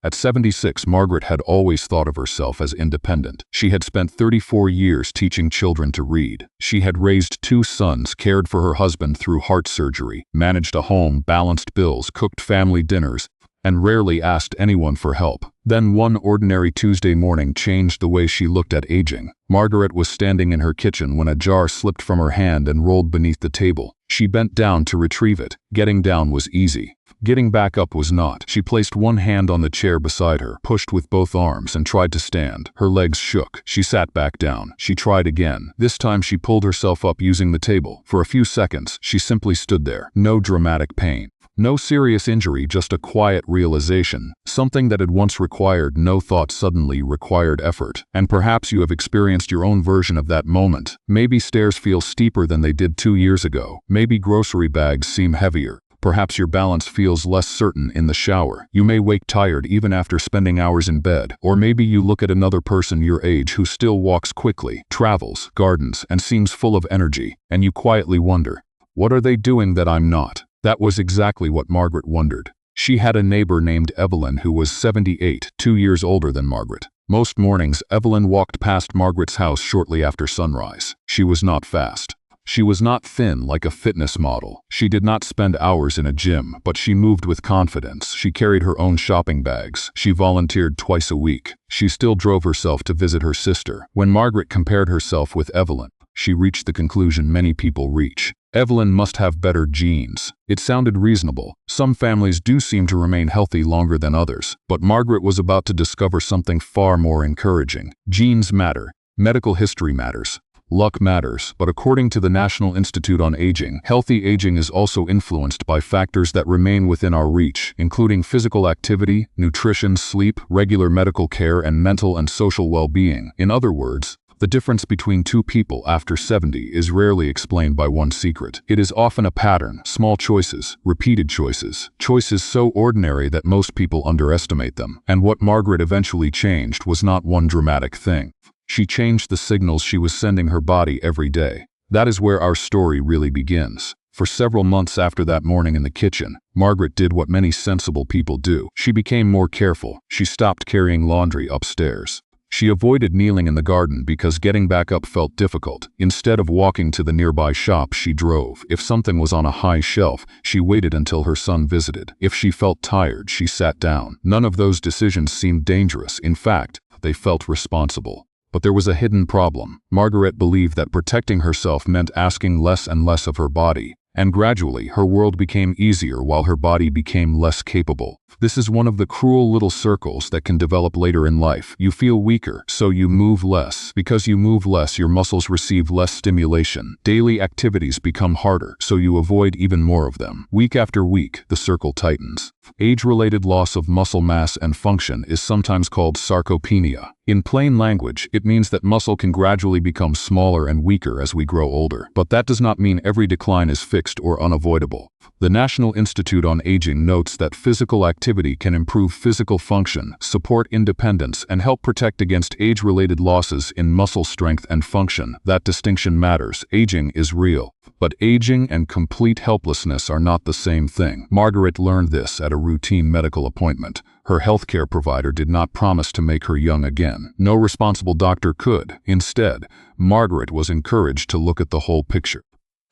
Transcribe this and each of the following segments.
At 76, Margaret had always thought of herself as independent. She had spent 34 years teaching children to read. She had raised 2 sons, cared for her husband through heart surgery, managed a home, balanced bills, cooked family dinners, and rarely asked anyone for help. Then one ordinary Tuesday morning changed the way she looked at aging. Margaret was standing in her kitchen when a jar slipped from her hand and rolled beneath the table. She bent down to retrieve it. Getting down was easy. Getting back up was not. She placed one hand on the chair beside her, pushed with both arms, and tried to stand. Her legs shook. She sat back down. She tried again. This time she pulled herself up using the table. For a few seconds, she simply stood there. No dramatic pain. No serious injury, just a quiet realization. Something that had once required no thought suddenly required effort. And perhaps you have experienced your own version of that moment. Maybe stairs feel steeper than they did 2 years ago. Maybe grocery bags seem heavier. Perhaps your balance feels less certain in the shower. You may wake tired even after spending hours in bed. Or maybe you look at another person your age who still walks quickly, travels, gardens, and seems full of energy, and you quietly wonder, what are they doing that I'm not? That was exactly what Margaret wondered. She had a neighbor named Evelyn who was 78, 2 years older than Margaret. Most mornings, Evelyn walked past Margaret's house shortly after sunrise. She was not fast. She was not thin like a fitness model. She did not spend hours in a gym, but she moved with confidence. She carried her own shopping bags. She volunteered twice a week. She still drove herself to visit her sister. When Margaret compared herself with Evelyn, she reached the conclusion many people reach. Evelyn must have better genes. It sounded reasonable. Some families do seem to remain healthy longer than others. But Margaret was about to discover something far more encouraging. Genes matter. Medical history matters. Luck matters. But according to the National Institute on Aging, healthy aging is also influenced by factors that remain within our reach, including physical activity, nutrition, sleep, regular medical care, and mental and social well-being. In other words, the difference between 2 people after 70 is rarely explained by one secret. It is often a pattern, small choices, repeated choices, choices so ordinary that most people underestimate them. And what Margaret eventually changed was not one dramatic thing. She changed the signals she was sending her body every day. That is where our story really begins. For several months after that morning in the kitchen, Margaret did what many sensible people do. She became more careful. She stopped carrying laundry upstairs. She avoided kneeling in the garden because getting back up felt difficult. Instead of walking to the nearby shop, she drove. If something was on a high shelf, she waited until her son visited. If she felt tired, she sat down. None of those decisions seemed dangerous. In fact, they felt responsible. But there was a hidden problem. Margaret believed that protecting herself meant asking less and less of her body. And gradually, her world became easier while her body became less capable. This is one of the cruel little circles that can develop later in life. You feel weaker, so you move less. Because you move less, your muscles receive less stimulation. Daily activities become harder, so you avoid even more of them. Week after week, the circle tightens. Age-related loss of muscle mass and function is sometimes called sarcopenia. In plain language, it means that muscle can gradually become smaller and weaker as we grow older. But that does not mean every decline is fixed or unavoidable. The National Institute on Aging notes that physical activity can improve physical function, support independence, and help protect against age-related losses in muscle strength and function. That distinction matters. Aging is real. But aging and complete helplessness are not the same thing. Margaret learned this at a routine medical appointment. Her healthcare provider did not promise to make her young again. No responsible doctor could. Instead, Margaret was encouraged to look at the whole picture.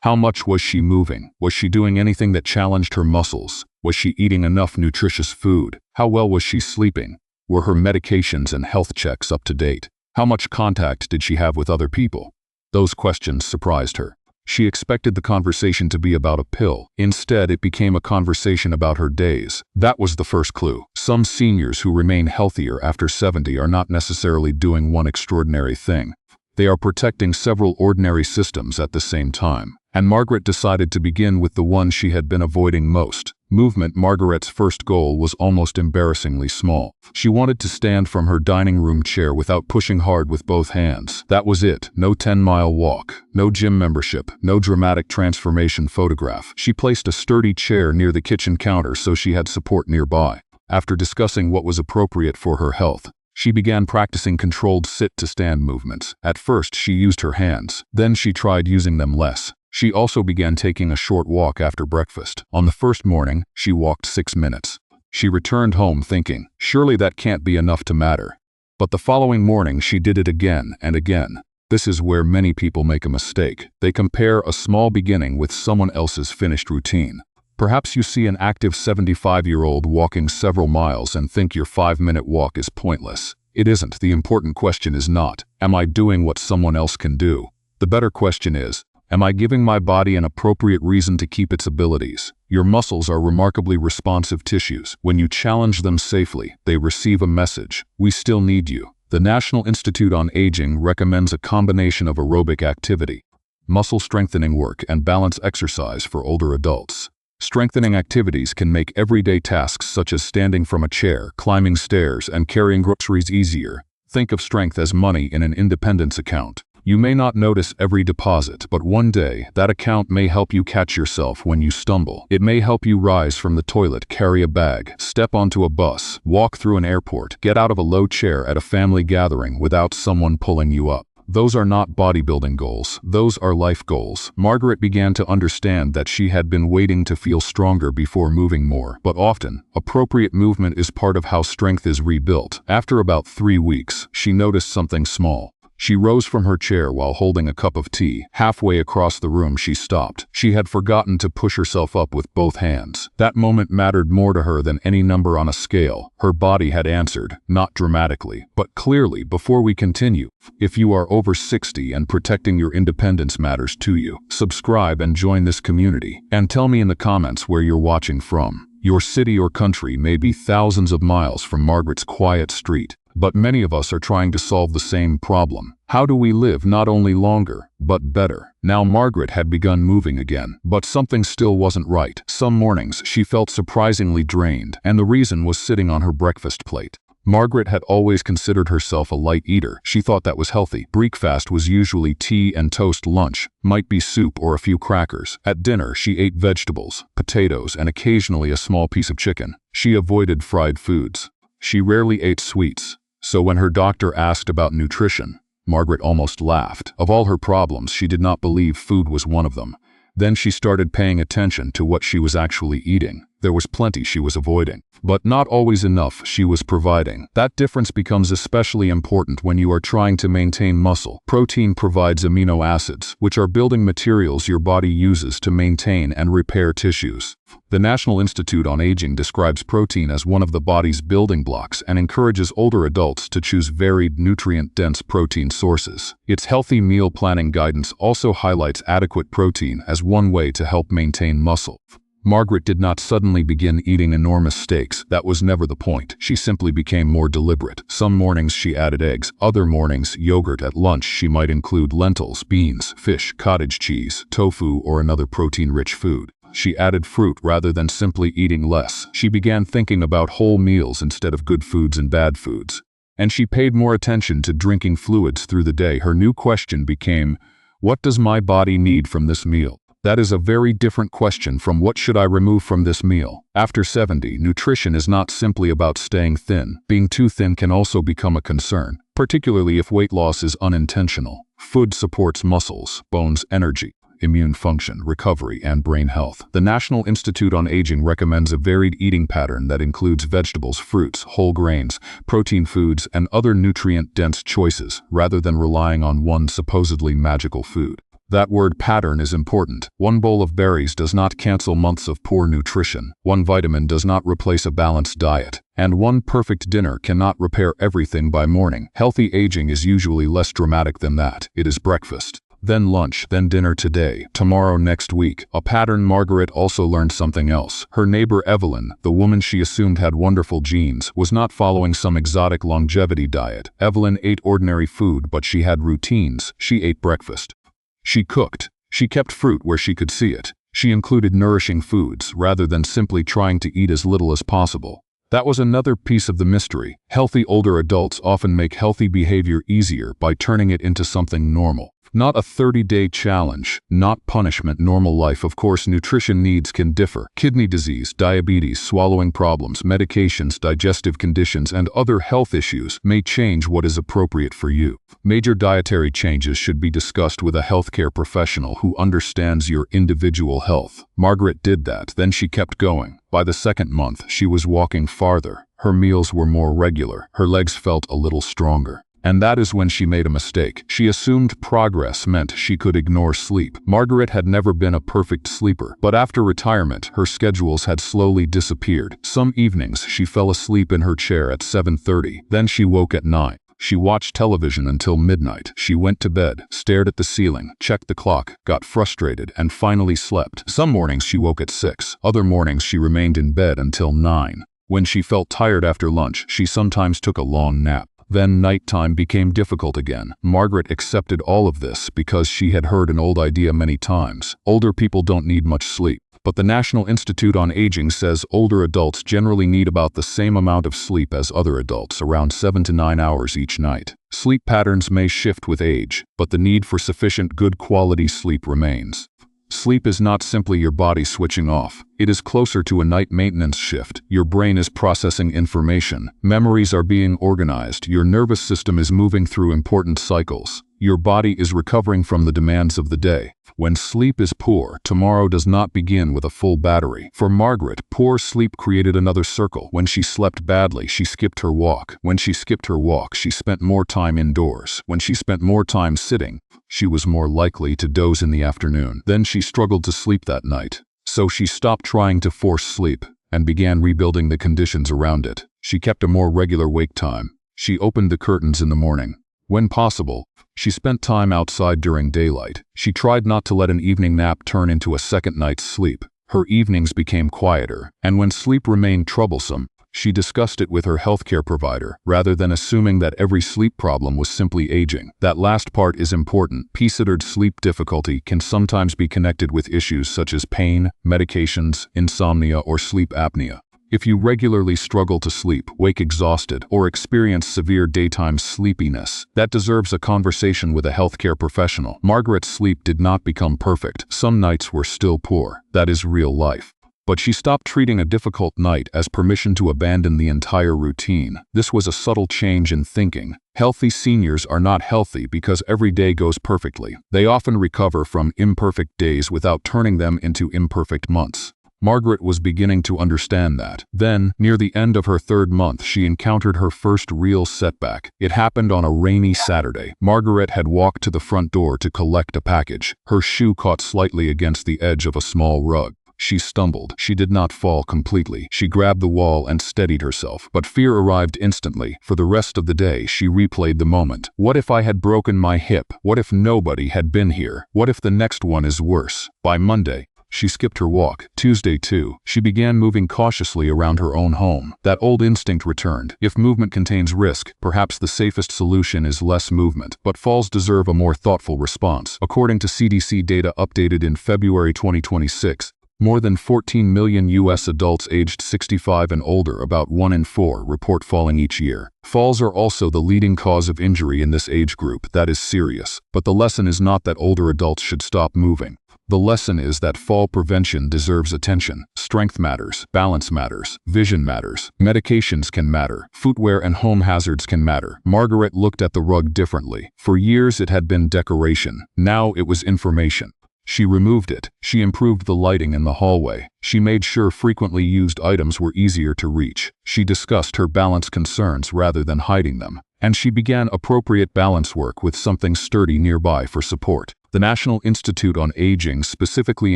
How much was she moving? Was she doing anything that challenged her muscles? Was she eating enough nutritious food? How well was she sleeping? Were her medications and health checks up to date? How much contact did she have with other people? Those questions surprised her. She expected the conversation to be about a pill. Instead, it became a conversation about her days. That was the first clue. Some seniors who remain healthier after 70 are not necessarily doing one extraordinary thing. They are protecting several ordinary systems at the same time. And Margaret decided to begin with the one she had been avoiding most. Movement. Margaret's first goal was almost embarrassingly small. She wanted to stand from her dining room chair without pushing hard with both hands. That was it. No 10-mile walk, no gym membership, no dramatic transformation photograph. She placed a sturdy chair near the kitchen counter so she had support nearby. After discussing what was appropriate for her health, she began practicing controlled sit-to-stand movements. At first, she used her hands. Then she tried using them less. She also began taking a short walk after breakfast. On the first morning, she walked 6 minutes. She returned home thinking, surely that can't be enough to matter. But the following morning she did it again and again. This is where many people make a mistake. They compare a small beginning with someone else's finished routine. Perhaps you see an active 75-year-old walking several miles and think your 5-minute walk is pointless. It isn't. The important question is not, am I doing what someone else can do? The better question is, am I giving my body an appropriate reason to keep its abilities? Your muscles are remarkably responsive tissues. When you challenge them safely, they receive a message. We still need you. The National Institute on Aging recommends a combination of aerobic activity, muscle strengthening work, and balance exercise for older adults. Strengthening activities can make everyday tasks such as standing from a chair, climbing stairs, and carrying groceries easier. Think of strength as money in an independence account. You may not notice every deposit, but one day, that account may help you catch yourself when you stumble. It may help you rise from the toilet, carry a bag, step onto a bus, walk through an airport, get out of a low chair at a family gathering without someone pulling you up. Those are not bodybuilding goals, those are life goals. Margaret began to understand that she had been waiting to feel stronger before moving more, but often, appropriate movement is part of how strength is rebuilt. After about 3 weeks, she noticed something small. She rose from her chair while holding a cup of tea. Halfway across the room she stopped. She had forgotten to push herself up with both hands. That moment mattered more to her than any number on a scale. Her body had answered, not dramatically, but clearly. Before we continue, if you are over 60 and protecting your independence matters to you, subscribe and join this community. And tell me in the comments where you're watching from. Your city or country may be thousands of miles from Margaret's quiet street, but many of us are trying to solve the same problem. How do we live not only longer, but better? Now Margaret had begun moving again, but something still wasn't right. Some mornings she felt surprisingly drained, and the reason was sitting on her breakfast plate. Margaret had always considered herself a light eater. She thought that was healthy. Breakfast was usually tea and toast. Lunch might be soup or a few crackers. At dinner, she ate vegetables, potatoes, and occasionally a small piece of chicken. She avoided fried foods. She rarely ate sweets. So when her doctor asked about nutrition, Margaret almost laughed. Of all her problems, she did not believe food was one of them. Then she started paying attention to what she was actually eating. There was plenty she was avoiding, but not always enough she was providing. That difference becomes especially important when you are trying to maintain muscle. Protein provides amino acids, which are building materials your body uses to maintain and repair tissues. The National Institute on Aging describes protein as one of the body's building blocks and encourages older adults to choose varied, nutrient-dense protein sources. Its healthy meal planning guidance also highlights adequate protein as one way to help maintain muscle. Margaret did not suddenly begin eating enormous steaks. That was never the point. She simply became more deliberate. Some mornings she added eggs, other mornings yogurt. At lunch she might include lentils, beans, fish, cottage cheese, tofu, or another protein-rich food. She added fruit rather than simply eating less. She began thinking about whole meals instead of good foods and bad foods. And she paid more attention to drinking fluids through the day. Her new question became, what does my body need from this meal? That is a very different question from what should I remove from this meal. After 70, nutrition is not simply about staying thin. Being too thin can also become a concern, particularly if weight loss is unintentional. Food supports muscles, bones, energy, immune function, recovery, and brain health. The National Institute on Aging recommends a varied eating pattern that includes vegetables, fruits, whole grains, protein foods, and other nutrient-dense choices, rather than relying on one supposedly magical food. That word pattern is important. One bowl of berries does not cancel months of poor nutrition. One vitamin does not replace a balanced diet. And one perfect dinner cannot repair everything by morning. Healthy aging is usually less dramatic than that. It is breakfast, then lunch, then dinner today, tomorrow, next week. A pattern. Margaret also learned something else. Her neighbor Evelyn, the woman she assumed had wonderful genes, was not following some exotic longevity diet. Evelyn ate ordinary food, but she had routines. She ate breakfast. She cooked. She kept fruit where she could see it. She included nourishing foods rather than simply trying to eat as little as possible. That was another piece of the mystery. Healthy older adults often make healthy behavior easier by turning it into something normal. Not a 30-day challenge, not punishment, normal life. Of course, nutrition needs can differ. Kidney disease, diabetes, swallowing problems, medications, digestive conditions, and other health issues may change what is appropriate for you. Major dietary changes should be discussed with a healthcare professional who understands your individual health. Margaret did that, then she kept going. By the second month, she was walking farther. Her meals were more regular. Her legs felt a little stronger. And that is when she made a mistake. She assumed progress meant she could ignore sleep. Margaret had never been a perfect sleeper, but after retirement, her schedules had slowly disappeared. Some evenings, she fell asleep in her chair at 7:30. Then she woke at 9. She watched television until midnight. She went to bed, stared at the ceiling, checked the clock, got frustrated, and finally slept. Some mornings she woke at 6. Other mornings she remained in bed until 9. When she felt tired after lunch, she sometimes took a long nap. Then nighttime became difficult again. Margaret accepted all of this because she had heard an old idea many times. Older people don't need much sleep. But the National Institute on Aging says older adults generally need about the same amount of sleep as other adults, around 7 to 9 hours each night. Sleep patterns may shift with age, but the need for sufficient good quality sleep remains. Sleep is not simply your body switching off. It is closer to a night maintenance shift. Your brain is processing information. Memories are being organized. Your nervous system is moving through important cycles. Your body is recovering from the demands of the day. When sleep is poor, tomorrow does not begin with a full battery. For Margaret, poor sleep created another circle. When she slept badly, she skipped her walk. When she skipped her walk, she spent more time indoors. When she spent more time sitting, she was more likely to doze in the afternoon. Then she struggled to sleep that night. So she stopped trying to force sleep and began rebuilding the conditions around it. She kept a more regular wake time. She opened the curtains in the morning. When possible, she spent time outside during daylight. She tried not to let an evening nap turn into a second night's sleep. Her evenings became quieter, and when sleep remained troublesome, she discussed it with her healthcare provider, rather than assuming that every sleep problem was simply aging. That last part is important. Considered sleep difficulty can sometimes be connected with issues such as pain, medications, insomnia, or sleep apnea. If you regularly struggle to sleep, wake exhausted, or experience severe daytime sleepiness, that deserves a conversation with a healthcare professional. Margaret's sleep did not become perfect. Some nights were still poor. That is real life. But she stopped treating a difficult night as permission to abandon the entire routine. This was a subtle change in thinking. Healthy seniors are not healthy because every day goes perfectly. They often recover from imperfect days without turning them into imperfect months. Margaret was beginning to understand that. Then, near the end of her 3rd month, she encountered her first real setback. It happened on a rainy Saturday. Margaret had walked to the front door to collect a package. Her shoe caught slightly against the edge of a small rug. She stumbled. She did not fall completely. She grabbed the wall and steadied herself. But fear arrived instantly. For the rest of the day, she replayed the moment. What if I had broken my hip? What if nobody had been here? What if the next one is worse? By Monday, she skipped her walk. Tuesday too, she began moving cautiously around her own home. That old instinct returned. If movement contains risk, perhaps the safest solution is less movement. But falls deserve a more thoughtful response. According to CDC data updated in February 2026, more than 14 million U.S. adults aged 65 and older, about 1 in 4, report falling each year. Falls are also the leading cause of injury in this age group. That is serious. But the lesson is not that older adults should stop moving. The lesson is that fall prevention deserves attention. Strength matters, balance matters, vision matters, medications can matter, footwear and home hazards can matter. Margaret looked at the rug differently. For years it had been decoration. Now it was information. She removed it. She improved the lighting in the hallway. She made sure frequently used items were easier to reach. She discussed her balance concerns rather than hiding them. And she began appropriate balance work with something sturdy nearby for support. The National Institute on Aging specifically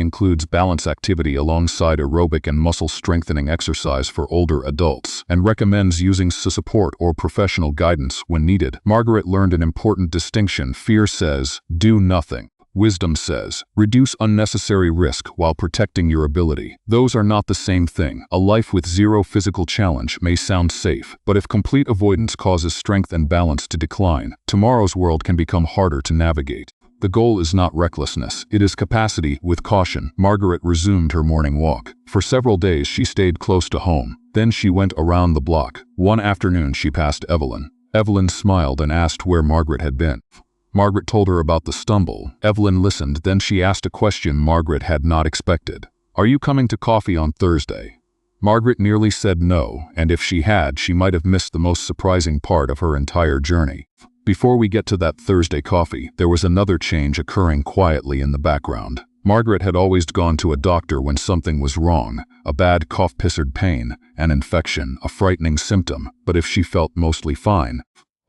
includes balance activity alongside aerobic and muscle strengthening exercise for older adults, and recommends using support or professional guidance when needed. Margaret learned an important distinction. Fear says, do nothing. Wisdom says, reduce unnecessary risk while protecting your ability. Those are not the same thing. A life with zero physical challenge may sound safe, but if complete avoidance causes strength and balance to decline, tomorrow's world can become harder to navigate. The goal is not recklessness, it is capacity with caution. Margaret resumed her morning walk. For several days she stayed close to home. Then she went around the block. One afternoon she passed Evelyn. Evelyn smiled and asked where Margaret had been. Margaret told her about the stumble. Evelyn listened, then she asked a question Margaret had not expected. "Are you coming to coffee on Thursday?" Margaret nearly said no, and if she had, she might have missed the most surprising part of her entire journey. Before we get to that Thursday coffee, there was another change occurring quietly in the background. Margaret had always gone to a doctor when something was wrong, a bad cough, pissard pain, an infection, a frightening symptom, but if she felt mostly fine,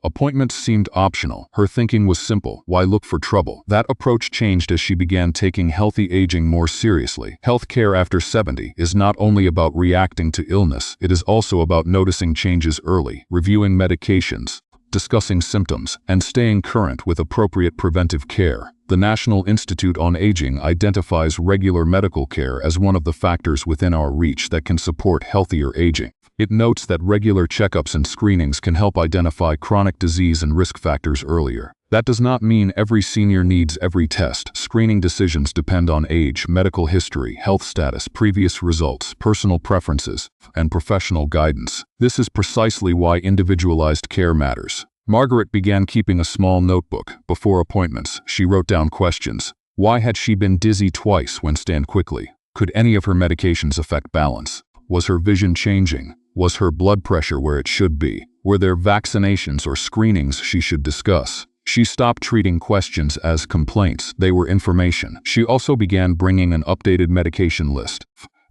appointments seemed optional. Her thinking was simple: why look for trouble? That approach changed as she began taking healthy aging more seriously. Healthcare after 70 is not only about reacting to illness, it is also about noticing changes early, reviewing medications, discussing symptoms, and staying current with appropriate preventive care. The National Institute on Aging identifies regular medical care as one of the factors within our reach that can support healthier aging. It notes that regular checkups and screenings can help identify chronic disease and risk factors earlier. That does not mean every senior needs every test. Screening decisions depend on age, medical history, health status, previous results, personal preferences, and professional guidance. This is precisely why individualized care matters. Margaret began keeping a small notebook. Before appointments, she wrote down questions. Why had she been dizzy twice when stand quickly? Could any of her medications affect balance? Was her vision changing? Was her blood pressure where it should be? Were there vaccinations or screenings she should discuss? She stopped treating questions as complaints. They were information. She also began bringing an updated medication list.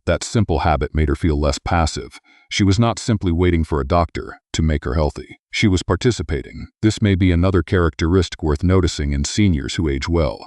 That simple habit made her feel less passive. She was not simply waiting for a doctor to make her healthy. She was participating. This may be another characteristic worth noticing in seniors who age well.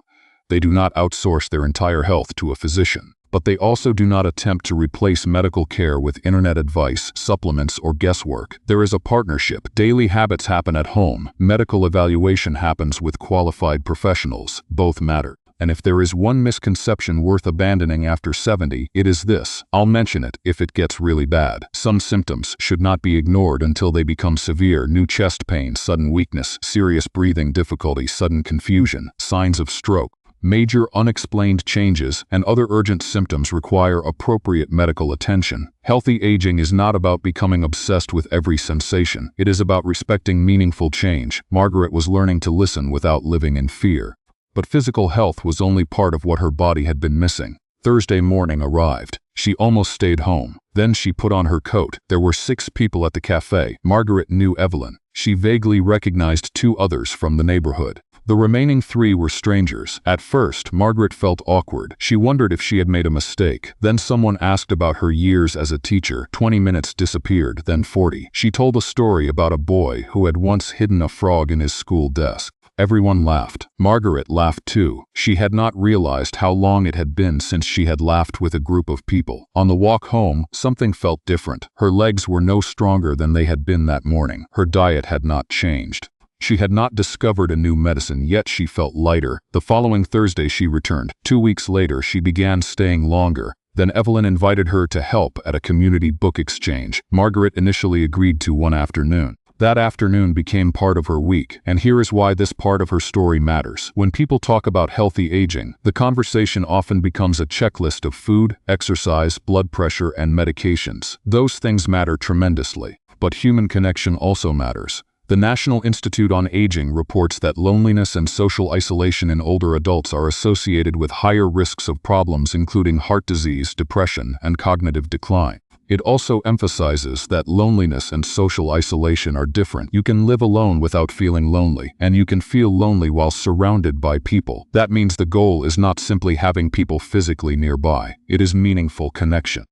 They do not outsource their entire health to a physician, but they also do not attempt to replace medical care with internet advice, supplements, or guesswork. There is a partnership. Daily habits happen at home. Medical evaluation happens with qualified professionals. Both matter. And if there is one misconception worth abandoning after 70, it is this. I'll mention it if it gets really bad. Some symptoms should not be ignored until they become severe. New chest pain, sudden weakness, serious breathing difficulty, sudden confusion, signs of stroke, major unexplained changes, and other urgent symptoms require appropriate medical attention. Healthy aging is not about becoming obsessed with every sensation. It is about respecting meaningful change. Margaret was learning to listen without living in fear. But physical health was only part of what her body had been missing. Thursday morning arrived. She almost stayed home. Then she put on her coat. There were 6 people at the cafe. Margaret knew Evelyn. She vaguely recognized 2 others from the neighborhood. The remaining 3 were strangers. At first, Margaret felt awkward. She wondered if she had made a mistake. Then someone asked about her years as a teacher. 20 minutes disappeared, then 40. She told a story about a boy who had once hidden a frog in his school desk. Everyone laughed. Margaret laughed too. She had not realized how long it had been since she had laughed with a group of people. On the walk home, something felt different. Her legs were no stronger than they had been that morning. Her diet had not changed. She had not discovered a new medicine, yet she felt lighter. The following Thursday she returned. 2 weeks later she began staying longer. Then Evelyn invited her to help at a community book exchange. Margaret initially agreed to one afternoon. That afternoon became part of her week, and here is why this part of her story matters. When people talk about healthy aging, the conversation often becomes a checklist of food, exercise, blood pressure, and medications. Those things matter tremendously, but human connection also matters. The National Institute on Aging reports that loneliness and social isolation in older adults are associated with higher risks of problems including heart disease, depression, and cognitive decline. It also emphasizes that loneliness and social isolation are different. You can live alone without feeling lonely, and you can feel lonely while surrounded by people. That means the goal is not simply having people physically nearby. It is meaningful connection.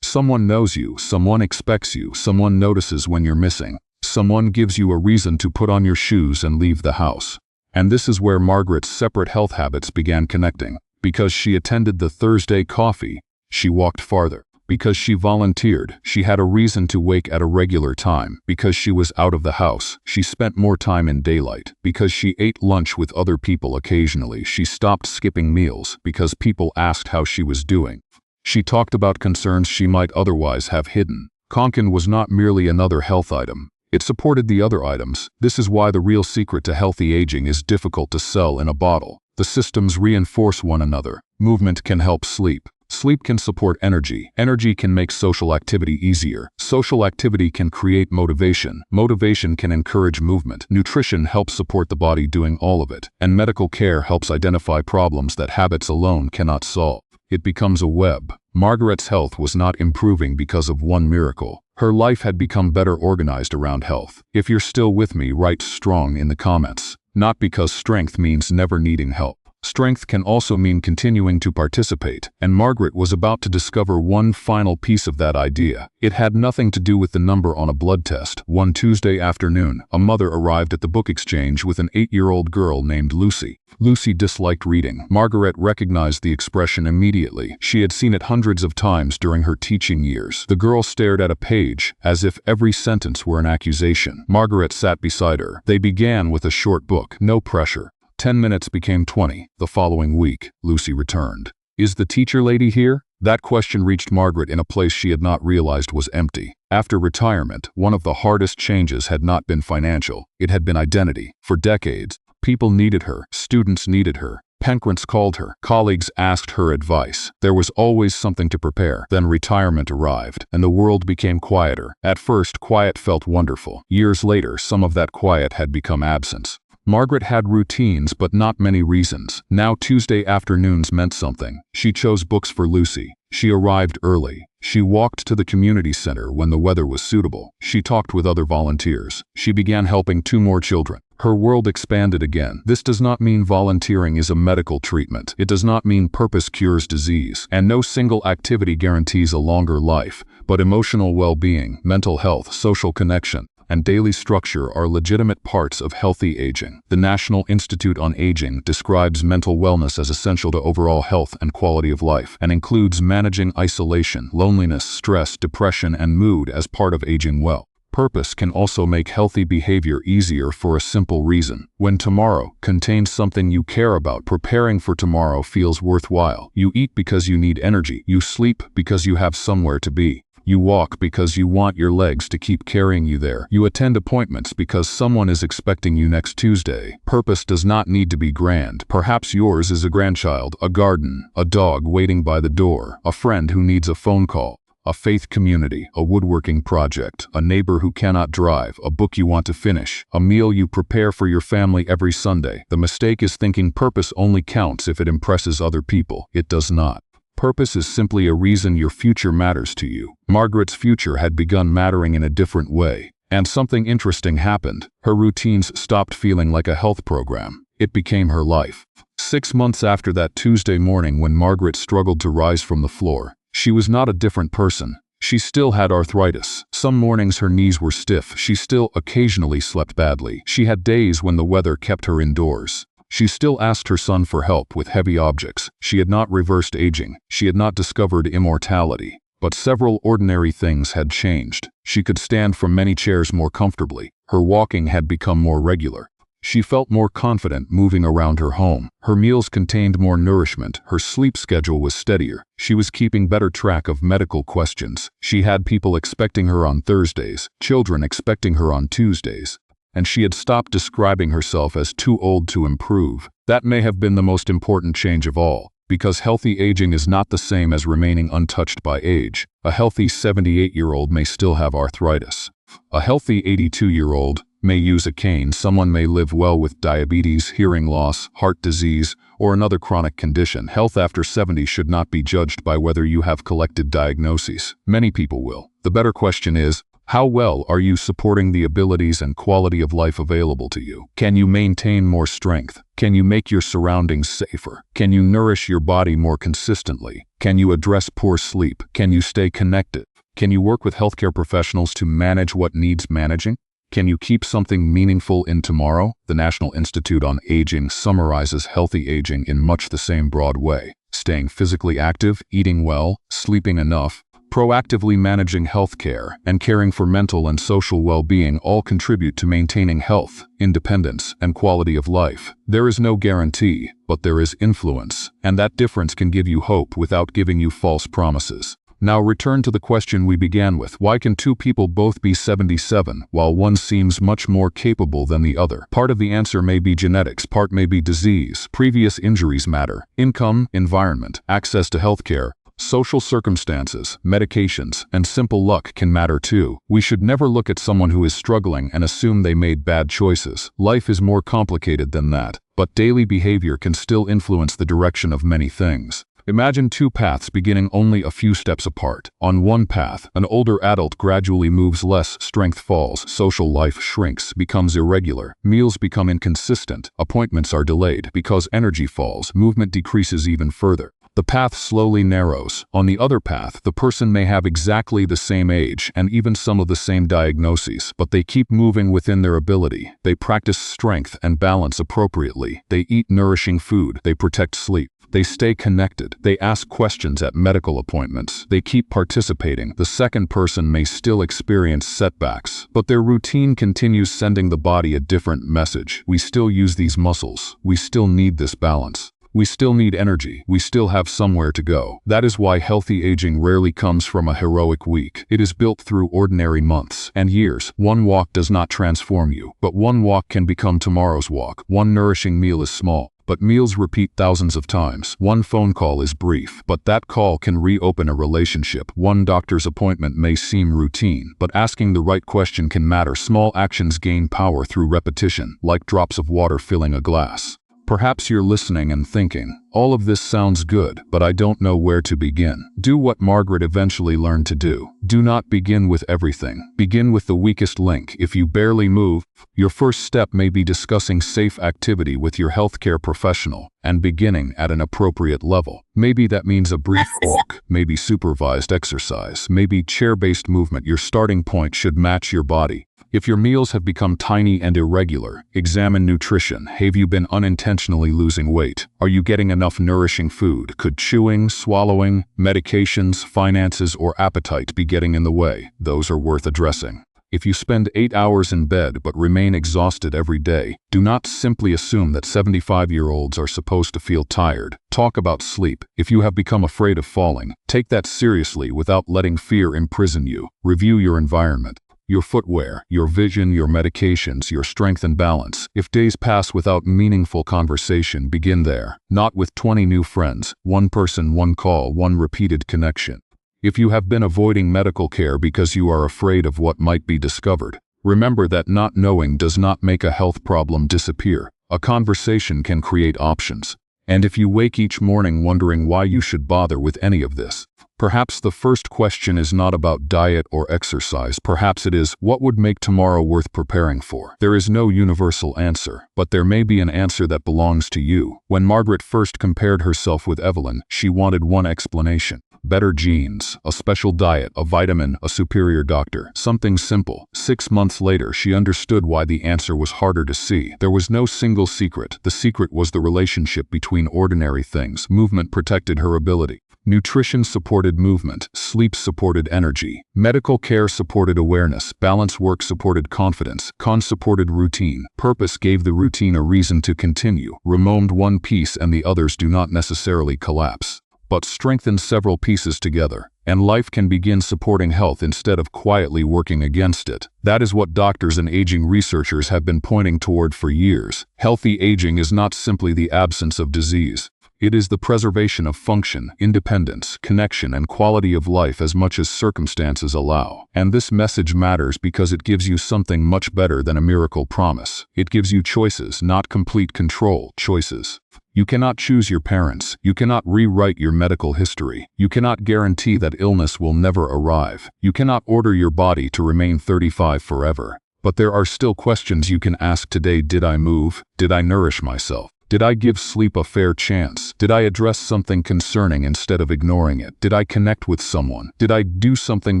Someone knows you, someone expects you, someone notices when you're missing. Someone gives you a reason to put on your shoes and leave the house. And this is where Margaret's separate health habits began connecting. Because she attended the Thursday coffee, she walked farther. Because she volunteered, she had a reason to wake at a regular time. Because she was out of the house, she spent more time in daylight. Because she ate lunch with other people occasionally, she stopped skipping meals. Because people asked how she was doing. She talked about concerns she might otherwise have hidden. Konkin was not merely another health item. It supported the other items. This is why the real secret to healthy aging is difficult to sell in a bottle. The systems reinforce one another. Movement can help sleep. Sleep can support energy. Energy can make social activity easier. Social activity can create motivation. Motivation can encourage movement. Nutrition helps support the body doing all of it. And medical care helps identify problems that habits alone cannot solve. It becomes a web. Margaret's health was not improving because of one miracle. Her life had become better organized around health. If you're still with me, write strong in the comments. Not because strength means never needing help. Strength can also mean continuing to participate, and Margaret was about to discover one final piece of that idea. It had nothing to do with the number on a blood test. One Tuesday afternoon, a mother arrived at the book exchange with an 8-year-old girl named Lucy. Lucy disliked reading. Margaret recognized the expression immediately. She had seen it hundreds of times during her teaching years. The girl stared at a page, as if every sentence were an accusation. Margaret sat beside her. They began with a short book, no pressure. 10 minutes became 20. The following week, Lucy returned. "Is the teacher lady here?" That question reached Margaret in a place she had not realized was empty. After retirement, one of the hardest changes had not been financial. It had been identity. For decades, people needed her. Students needed her. Parents called her. Colleagues asked her advice. There was always something to prepare. Then retirement arrived, and the world became quieter. At first, quiet felt wonderful. Years later, some of that quiet had become absence. Margaret had routines, but not many reasons. Now Tuesday afternoons meant something. She chose books for Lucy. She arrived early. She walked to the community center when the weather was suitable. She talked with other volunteers. She began helping 2 more children. Her world expanded again. This does not mean volunteering is a medical treatment. It does not mean purpose cures disease. And no single activity guarantees a longer life. But emotional well-being, mental health, social connection, and daily structure are legitimate parts of healthy aging. The National Institute on Aging describes mental wellness as essential to overall health and quality of life, and includes managing isolation, loneliness, stress, depression, and mood as part of aging well. Purpose can also make healthy behavior easier for a simple reason. When tomorrow contains something you care about, preparing for tomorrow feels worthwhile. You eat because you need energy. You sleep because you have somewhere to be. You walk because you want your legs to keep carrying you there. You attend appointments because someone is expecting you next Tuesday. Purpose does not need to be grand. Perhaps yours is a grandchild, a garden, a dog waiting by the door, a friend who needs a phone call, a faith community, a woodworking project, a neighbor who cannot drive, a book you want to finish, a meal you prepare for your family every Sunday. The mistake is thinking purpose only counts if it impresses other people. It does not. Purpose is simply a reason your future matters to you. Margaret's future had begun mattering in a different way, and something interesting happened. Her routines stopped feeling like a health program. It became her life. 6 months after that Tuesday morning when Margaret struggled to rise from the floor, she was not a different person. She still had arthritis. Some mornings her knees were stiff. She still occasionally slept badly. She had days when the weather kept her indoors. She still asked her son for help with heavy objects. She had not reversed aging. She had not discovered immortality. But several ordinary things had changed. She could stand from many chairs more comfortably. Her walking had become more regular. She felt more confident moving around her home. Her meals contained more nourishment. Her sleep schedule was steadier. She was keeping better track of medical questions. She had people expecting her on Thursdays, children expecting her on Tuesdays. And she had stopped describing herself as too old to improve. That may have been the most important change of all, because healthy aging is not the same as remaining untouched by age. A healthy 78-year-old may still have arthritis. A healthy 82-year-old may use a cane. Someone may live well with diabetes, hearing loss, heart disease, or another chronic condition. Health after 70 should not be judged by whether you have collected diagnoses. Many people will. The better question is, how well are you supporting the abilities and quality of life available to you? Can you maintain more strength? Can you make your surroundings safer? Can you nourish your body more consistently? Can you address poor sleep? Can you stay connected? Can you work with healthcare professionals to manage what needs managing? Can you keep something meaningful in tomorrow? The National Institute on Aging summarizes healthy aging in much the same broad way. Staying physically active, eating well, sleeping enough, proactively managing health care, and caring for mental and social well-being all contribute to maintaining health, independence, and quality of life. There is no guarantee, but there is influence, and that difference can give you hope without giving you false promises. Now return to the question we began with. Why can 2 people both be 77 while one seems much more capable than the other? Part of the answer may be genetics, part may be disease. Previous injuries matter. Income, environment, access to healthcare, Social circumstances, medications, and simple luck can matter too. We should never look at someone who is struggling and assume they made bad choices. Life is more complicated than that, but daily behavior can still influence the direction of many things. Imagine two paths beginning only a few steps apart. On one path, an older adult gradually moves less, strength falls, social life shrinks, becomes irregular, meals become inconsistent, appointments are delayed because energy falls, movement decreases even further. The path slowly narrows. On the other path, the person may have exactly the same age and even some of the same diagnoses, but they keep moving within their ability. They practice strength and balance appropriately. They eat nourishing food. They protect sleep. They stay connected. They ask questions at medical appointments. They keep participating. The second person may still experience setbacks, but their routine continues sending the body a different message. We still use these muscles. We still need this balance. We still need energy. We still have somewhere to go. That is why healthy aging rarely comes from a heroic week. It is built through ordinary months and years. One walk does not transform you, but one walk can become tomorrow's walk. One nourishing meal is small, but meals repeat thousands of times. One phone call is brief, but that call can reopen a relationship. One doctor's appointment may seem routine, but asking the right question can matter. Small actions gain power through repetition, like drops of water filling a glass. Perhaps you're listening and thinking, all of this sounds good, but I don't know where to begin. Do what Margaret eventually learned to do. Do not begin with everything. Begin with the weakest link. If you barely move, your first step may be discussing safe activity with your healthcare professional and beginning at an appropriate level. Maybe that means a brief walk, maybe supervised exercise, maybe chair-based movement. Your starting point should match your body. If your meals have become tiny and irregular, examine nutrition. Have you been unintentionally losing weight? Are you getting enough nourishing food? Could chewing, swallowing, medications, finances, or appetite be getting in the way? Those are worth addressing. If you spend 8 hours in bed but remain exhausted every day, do not simply assume that 75-year-olds are supposed to feel tired. Talk about sleep. If you have become afraid of falling, take that seriously without letting fear imprison you. Review your environment. Your footwear, your vision, your medications, your strength and balance. If days pass without meaningful conversation, begin there. Not with 20 new friends, one person, one call, one repeated connection. If you have been avoiding medical care because you are afraid of what might be discovered, remember that not knowing does not make a health problem disappear. A conversation can create options. And if you wake each morning wondering why you should bother with any of this, perhaps the first question is not about diet or exercise. Perhaps it is, what would make tomorrow worth preparing for? There is no universal answer, but there may be an answer that belongs to you. When Margaret first compared herself with Evelyn, she wanted one explanation. Better genes, a special diet, a vitamin, a superior doctor, something simple. 6 months later, she understood why the answer was harder to see. There was no single secret. The secret was the relationship between ordinary things. Movement protected her ability. Nutrition supported movement, sleep supported energy, medical care supported awareness, balance work supported confidence, supported routine, purpose gave the routine a reason to continue. Remove one piece and the others do not necessarily collapse, but strengthen several pieces together, and life can begin supporting health instead of quietly working against it. That is what doctors and aging researchers have been pointing toward for years. Healthy aging is not simply the absence of disease. It is the preservation of function, independence, connection, and quality of life as much as circumstances allow. And this message matters because it gives you something much better than a miracle promise. It gives you choices, not complete control, choices. You cannot choose your parents. You cannot rewrite your medical history. You cannot guarantee that illness will never arrive. You cannot order your body to remain 35 forever. But there are still questions you can ask today. Did I move? Did I nourish myself? Did I give sleep a fair chance? Did I address something concerning instead of ignoring it? Did I connect with someone? Did I do something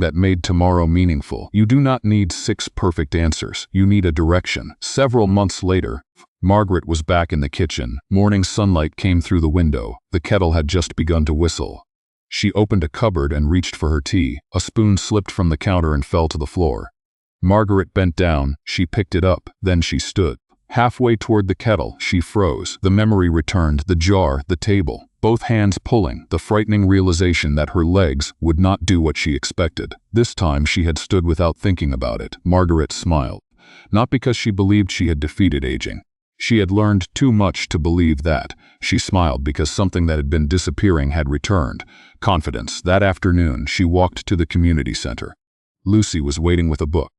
that made tomorrow meaningful? You do not need 6 perfect answers. You need a direction. Several months later, Margaret was back in the kitchen. Morning sunlight came through the window. The kettle had just begun to whistle. She opened a cupboard and reached for her tea. A spoon slipped from the counter and fell to the floor. Margaret bent down. She picked it up. Then she stood. Halfway toward the kettle, she froze. The memory returned, the jar, the table, both hands pulling, the frightening realization that her legs would not do what she expected. This time she had stood without thinking about it. Margaret smiled. Not because she believed she had defeated aging. She had learned too much to believe that. She smiled because something that had been disappearing had returned. Confidence. That afternoon, she walked to the community center. Lucy was waiting with a book.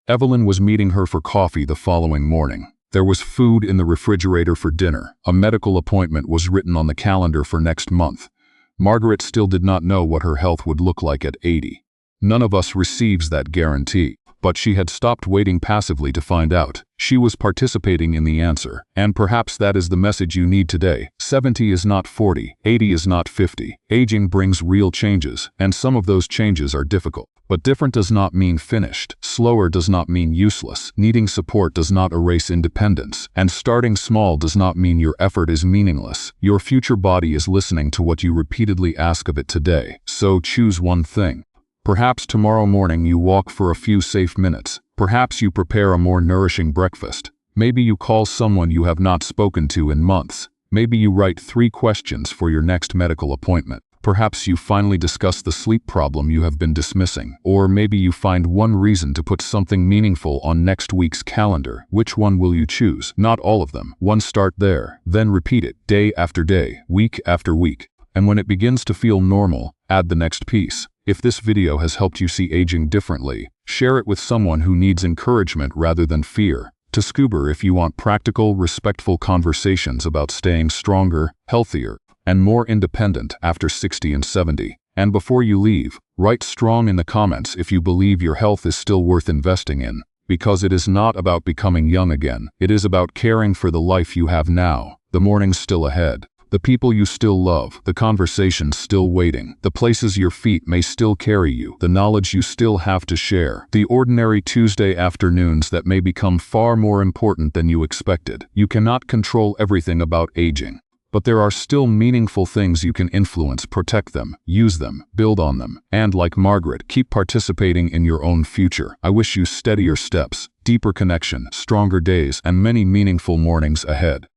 Evelyn was meeting her for coffee the following morning. There was food in the refrigerator for dinner. A medical appointment was written on the calendar for next month. Margaret still did not know what her health would look like at 80. None of us receives that guarantee. But she had stopped waiting passively to find out. She was participating in the answer. And perhaps that is the message you need today. 70 is not 40. 80 is not 50. Aging brings real changes, and some of those changes are difficult. But different does not mean finished. Slower does not mean useless. Needing support does not erase independence. And starting small does not mean your effort is meaningless. Your future body is listening to what you repeatedly ask of it today. So choose one thing. Perhaps tomorrow morning you walk for a few safe minutes. Perhaps you prepare a more nourishing breakfast. Maybe you call someone you have not spoken to in months. Maybe you write 3 questions for your next medical appointment. Perhaps you finally discuss the sleep problem you have been dismissing. Or maybe you find one reason to put something meaningful on next week's calendar. Which one will you choose? Not all of them. Start there. Then repeat it day after day, week after week. And when it begins to feel normal, add the next piece. If this video has helped you see aging differently, share it with someone who needs encouragement rather than fear. To Scuba if you want practical, respectful conversations about staying stronger, healthier, and more independent after 60 and 70. And before you leave, write strong in the comments if you believe your health is still worth investing in. Because it is not about becoming young again. It is about caring for the life you have now. The morning's still ahead. The people you still love, the conversations still waiting, the places your feet may still carry you, the knowledge you still have to share, the ordinary Tuesday afternoons that may become far more important than you expected. You cannot control everything about aging, but there are still meaningful things you can influence. Protect them, use them, build on them, and like Margaret, keep participating in your own future. I wish you steadier steps, deeper connection, stronger days, and many meaningful mornings ahead.